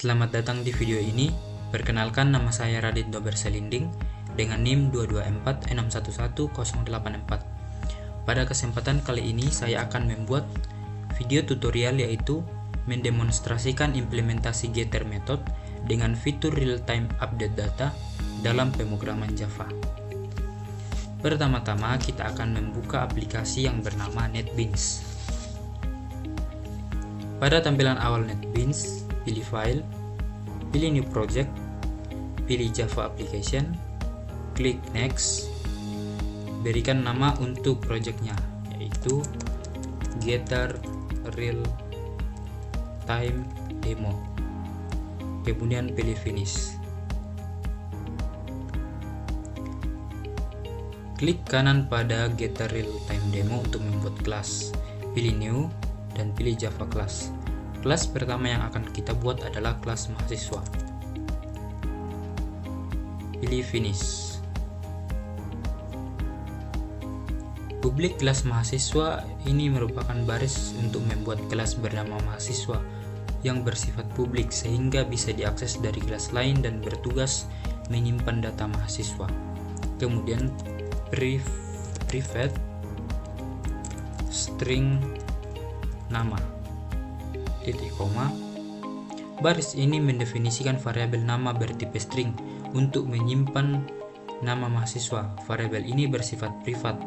Selamat datang di video ini. Perkenalkan, nama saya Radit Doberselinding dengan NIM 224611084. Pada kesempatan kali ini saya akan membuat video tutorial, yaitu mendemonstrasikan implementasi getter method dengan fitur real-time update data dalam pemrograman Java. Pertama-tama kita akan membuka aplikasi yang bernama NetBeans. Pada tampilan awal NetBeans, pilih File, pilih New Project, pilih Java Application, klik Next, berikan nama untuk projectnya, yaitu Getter Real Time Demo, kemudian pilih Finish. Klik kanan pada Getter Real Time Demo untuk membuat kelas, pilih New, dan pilih Java Class. Kelas pertama yang akan kita buat adalah kelas mahasiswa. Pilih Finish. Publik kelas mahasiswa ini merupakan baris untuk membuat kelas bernama mahasiswa yang bersifat publik sehingga bisa diakses dari kelas lain dan bertugas menyimpan data mahasiswa. Kemudian private string nama, titik koma. Baris ini mendefinisikan variabel nama bertipe string untuk menyimpan nama mahasiswa. Variabel ini bersifat privat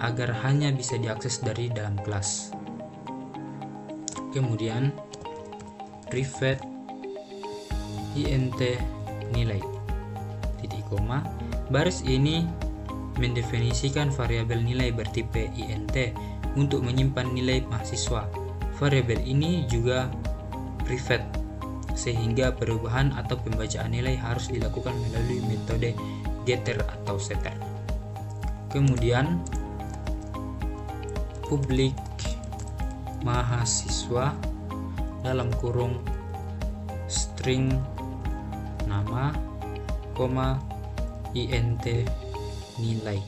agar hanya bisa diakses dari dalam kelas. Kemudian private int nilai, titik koma. Baris ini mendefinisikan variabel nilai bertipe int untuk menyimpan nilai mahasiswa. Variabel ini juga private sehingga perubahan atau pembacaan nilai harus dilakukan melalui metode getter atau setter. Kemudian publik mahasiswa dalam kurung string nama, int nilai.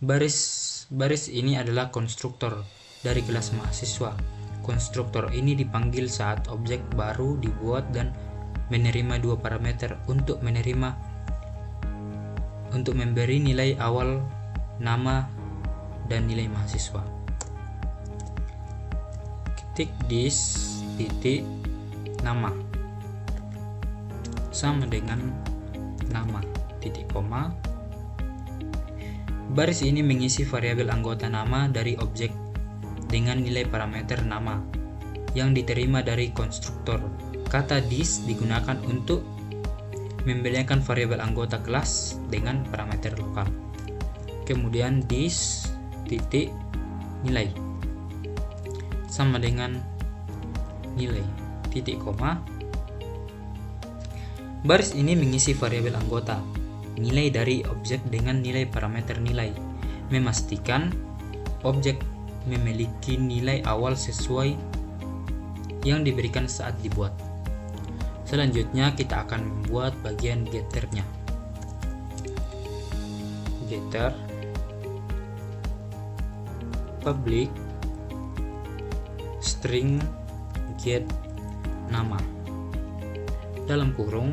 Baris ini adalah konstruktor dari kelas mahasiswa. Konstruktor ini dipanggil saat objek baru dibuat dan menerima dua parameter untuk memberi nilai awal nama dan nilai mahasiswa. Ketik this titik nama sama dengan nama, titik koma. Baris ini mengisi variabel anggota nama dari objek dengan nilai parameter nama yang diterima dari konstruktor. Kata this digunakan untuk membedakan variabel anggota kelas dengan parameter lokal. Kemudian this titik nilai sama dengan nilai, titik koma. Baris ini mengisi variabel anggota nilai dari objek dengan nilai parameter nilai, memastikan objek memiliki nilai awal sesuai yang diberikan saat dibuat. Selanjutnya kita akan membuat bagian getternya. Getter public string get nama dalam kurung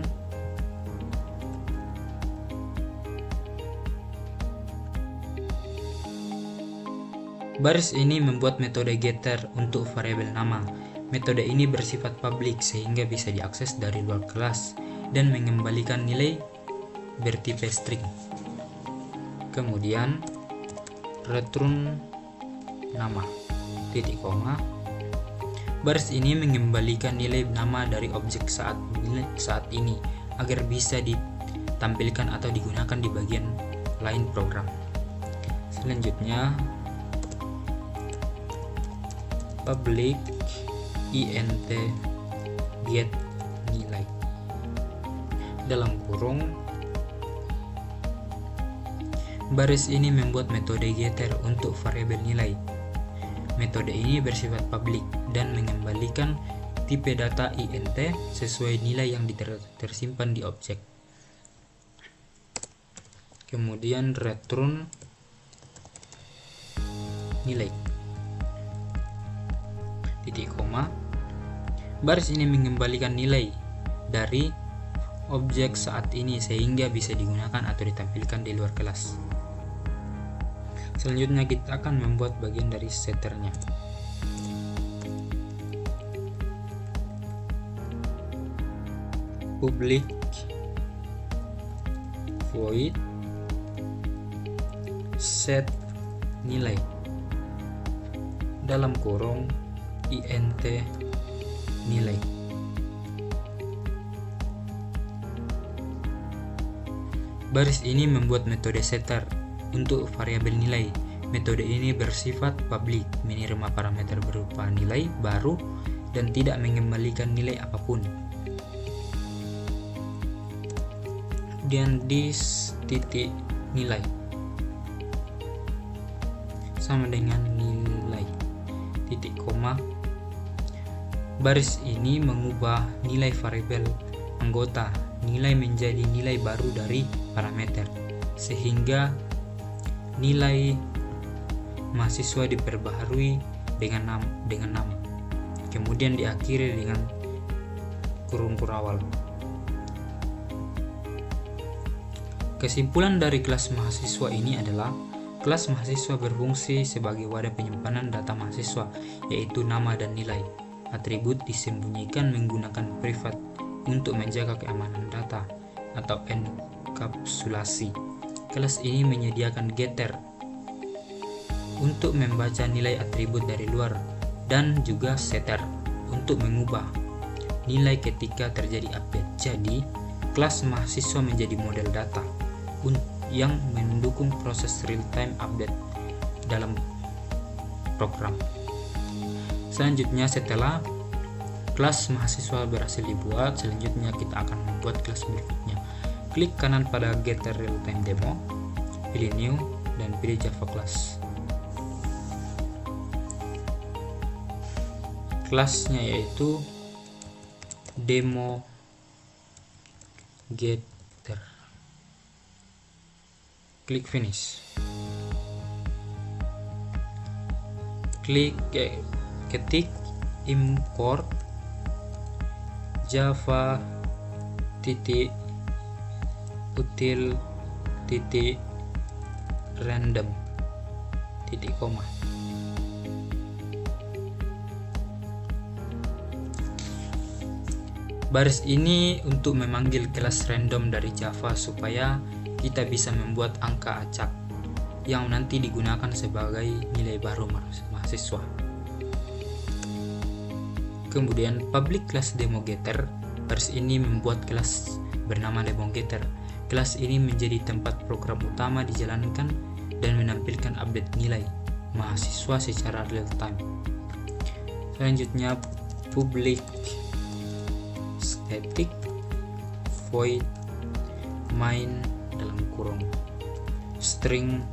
baris ini membuat metode getter untuk variabel nama. Metode ini bersifat publik sehingga bisa diakses dari luar kelas dan mengembalikan nilai bertipe string. Kemudian return nama, titik koma. Baris ini mengembalikan nilai nama dari objek saat ini agar bisa ditampilkan atau digunakan di bagian lain program. Selanjutnya public int get nilai dalam kurung. Baris ini membuat metode getter untuk variabel nilai. Metode ini bersifat publik dan mengembalikan tipe data int sesuai nilai yang tersimpan di objek. Kemudian return nilai. titik koma. Baris ini mengembalikan nilai dari objek saat ini sehingga bisa digunakan atau ditampilkan di luar kelas. Selanjutnya kita akan membuat bagian dari setternya. Public void set nilai dalam kurung int nilai. Baris ini membuat metode setter untuk variabel nilai. Metode ini bersifat public, menerima parameter berupa nilai baru dan tidak mengembalikan nilai apapun. Kemudian this titik nilai sama dengan nilai titik koma. Baris ini mengubah nilai variabel anggota nilai menjadi nilai baru dari parameter, sehingga nilai mahasiswa diperbaharui dengan nama, kemudian diakhiri dengan kurung kurawal. Kesimpulan dari kelas mahasiswa ini adalah kelas mahasiswa berfungsi sebagai wadah penyimpanan data mahasiswa, yaitu nama dan nilai. Atribut disembunyikan menggunakan privat untuk menjaga keamanan data atau enkapsulasi. Kelas ini menyediakan getter untuk membaca nilai atribut dari luar dan juga setter untuk mengubah nilai ketika terjadi update. Jadi, kelas mahasiswa menjadi model data yang mendukung proses real-time update dalam program. Selanjutnya, setelah kelas mahasiswa berhasil dibuat, selanjutnya kita akan membuat kelas berikutnya. Klik kanan pada Getter Real-Time Demo, pilih New, dan pilih Java Class. Kelasnya yaitu Demo Getter. Klik Finish. Ketik import java util random titik koma. Baris ini untuk memanggil kelas random dari Java supaya kita bisa membuat angka acak yang nanti digunakan sebagai nilai baru mahasiswa. Kemudian public class demo getter. Baris ini membuat kelas bernama demo getter. Kelas ini menjadi tempat program utama dijalankan dan menampilkan update nilai mahasiswa secara real time. Selanjutnya public static void main dalam kurung string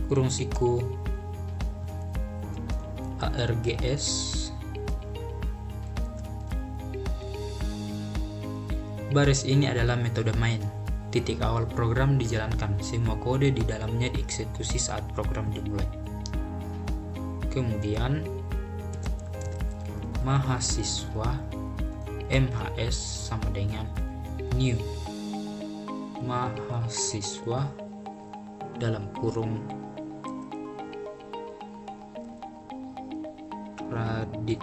kurung siku args. Baris ini adalah metode main. Titik awal program dijalankan, semua kode di dalamnya dieksekusi saat program dimulai. Kemudian mahasiswa MHS sama dengan new mahasiswa dalam kurung Radit,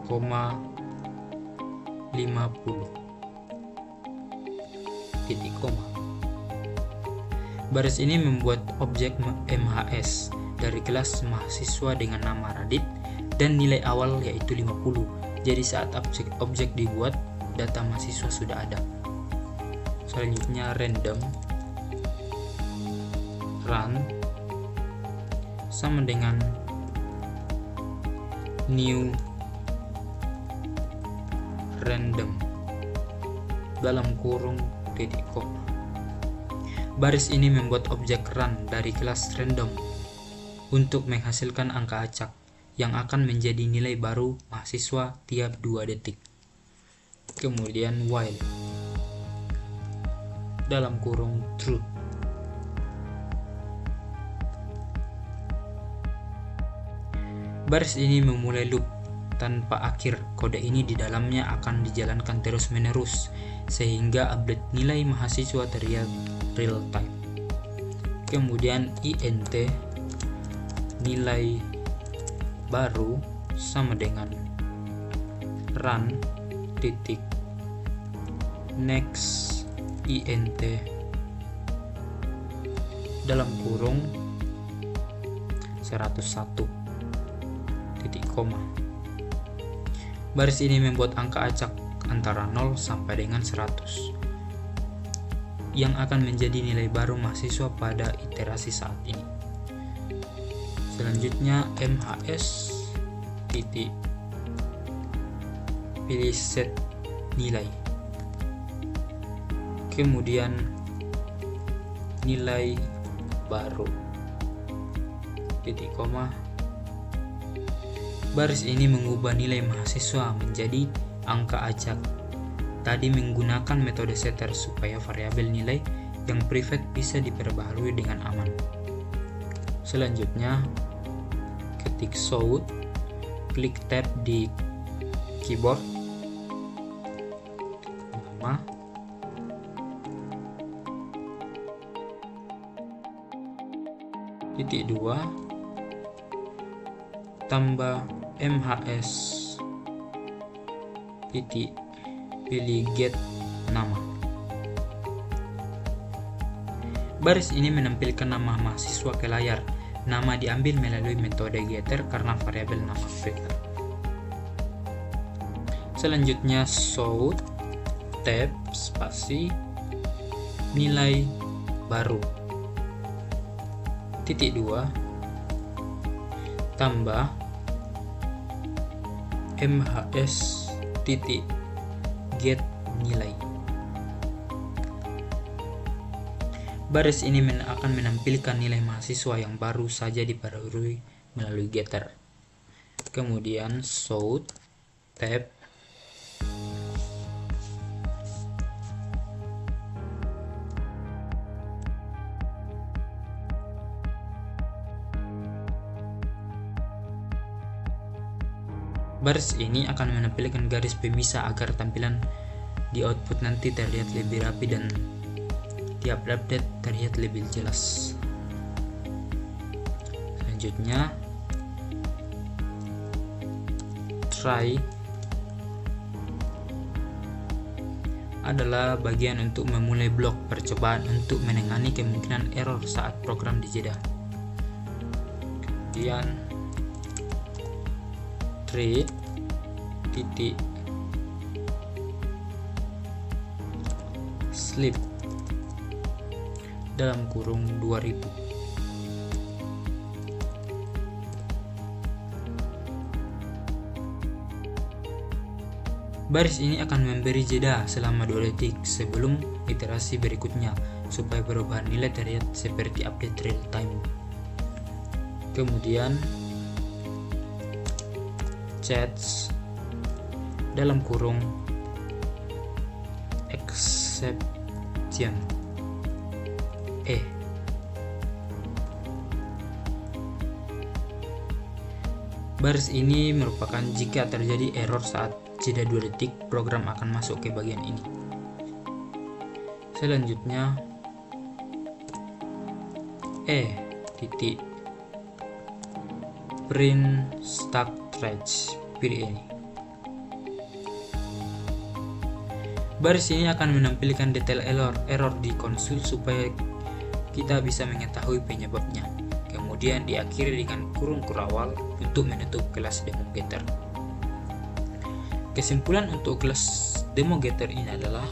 50 titik koma. Baris ini membuat objek MHS dari kelas mahasiswa dengan nama Radit dan nilai awal yaitu 50. Jadi saat objek dibuat, data mahasiswa sudah ada. Selanjutnya random run sama dengan new random dalam kurung titik koma. Baris ini membuat objek run dari kelas random untuk menghasilkan angka acak yang akan menjadi nilai baru mahasiswa tiap 2 detik. Kemudian while dalam kurung true. Baris ini memulai loop tanpa akhir. Kode ini di dalamnya akan dijalankan terus-menerus sehingga update nilai mahasiswa terlihat real time. Kemudian int nilai baru sama dengan run titik next int dalam kurung 101 titik koma. Baris ini membuat angka acak antara 0 sampai dengan 100 yang akan menjadi nilai baru mahasiswa pada iterasi saat ini. Selanjutnya mhs titik pilih set nilai, kemudian nilai baru titik koma. Baris ini mengubah nilai mahasiswa menjadi angka acak. Tadi menggunakan metode setter supaya variabel nilai yang private bisa diperbaharui dengan aman. Selanjutnya ketik south, klik tab di keyboard, nama, titik 2 tambah mhs titik pilih get nama. Baris ini menampilkan nama mahasiswa ke layar. Nama diambil melalui metode getter karena variabel nama private. Selanjutnya south tab spasi nilai baru titik 2 tambah mhs titik get nilai. Baris ini akan menampilkan nilai mahasiswa yang baru saja diperbarui melalui getter. Kemudian south tab baris ini akan menampilkan garis pemisah agar tampilan di output nanti terlihat lebih rapi dan tiap update terlihat lebih jelas. Selanjutnya try adalah bagian untuk memulai blok percobaan untuk menangani kemungkinan error saat program dijeda. Kemudian try titik sleep dalam kurung 2000. Baris ini akan memberi jeda selama 2 detik sebelum iterasi berikutnya supaya perubahan nilai terlihat seperti update real time. Kemudian chats dalam kurung exception baris ini merupakan jika terjadi error saat jeda 2 detik program akan masuk ke bagian ini. Selanjutnya titik print stack trace, pilih ini. Baris ini akan menampilkan detail error di konsol supaya kita bisa mengetahui penyebabnya. Kemudian diakhiri dengan kurung kurawal untuk menutup kelas demo getter. Kesimpulan untuk kelas demo getter ini adalah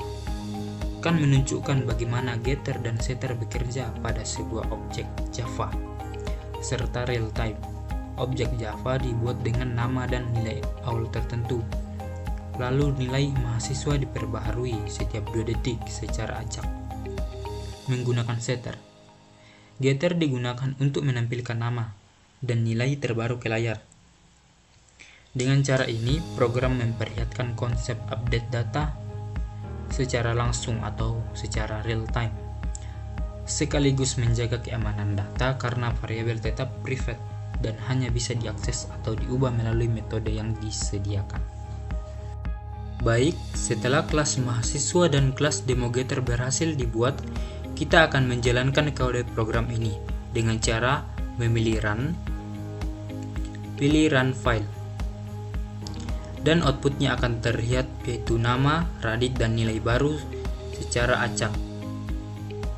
akan menunjukkan bagaimana getter dan setter bekerja pada sebuah objek Java serta real time. Objek Java dibuat dengan nama dan nilai awal tertentu. Lalu nilai mahasiswa diperbaharui setiap 2 detik secara acak menggunakan setter. Getter digunakan untuk menampilkan nama dan nilai terbaru ke layar. Dengan cara ini, program memperlihatkan konsep update data secara langsung atau secara real time, sekaligus menjaga keamanan data karena variabel tetap private dan hanya bisa diakses atau diubah melalui metode yang disediakan. Baik, setelah kelas mahasiswa dan kelas demogetter berhasil dibuat, kita akan menjalankan kode program ini dengan cara memilih run, pilih run file, dan outputnya akan terlihat yaitu nama, radit, dan nilai baru secara acak.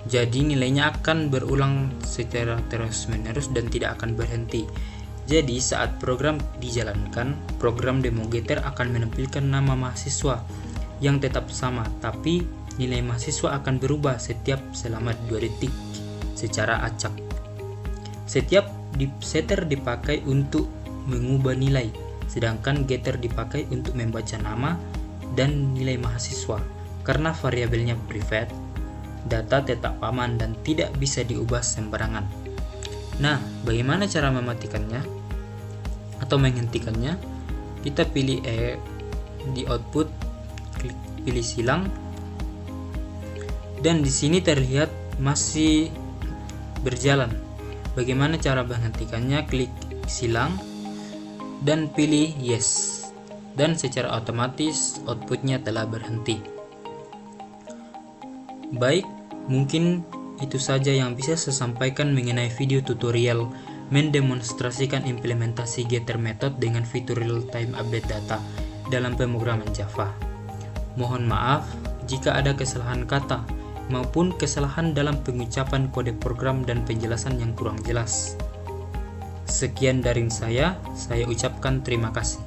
Jadi nilainya akan berulang secara terus-menerus dan tidak akan berhenti. Jadi saat program dijalankan, program demogetter akan menampilkan nama mahasiswa yang tetap sama, tapi nilai mahasiswa akan berubah setiap selama 2 detik secara acak. Setiap setter dipakai untuk mengubah nilai, sedangkan getter dipakai untuk membaca nama dan nilai mahasiswa. Karena variabelnya private, data tetap aman dan tidak bisa diubah sembarangan. Nah, bagaimana cara mematikannya atau menghentikannya? Kita pilih di output, klik pilih silang, dan di sini terlihat masih berjalan. Bagaimana cara menghentikannya? Klik silang dan pilih yes, dan secara otomatis outputnya telah berhenti. Baik, mungkin itu saja yang bisa saya sampaikan mengenai video tutorial mendemonstrasikan implementasi getter method dengan fitur real-time update data dalam pemrograman Java. Mohon maaf jika ada kesalahan kata maupun kesalahan dalam pengucapan kode program dan penjelasan yang kurang jelas. Sekian dari saya ucapkan terima kasih.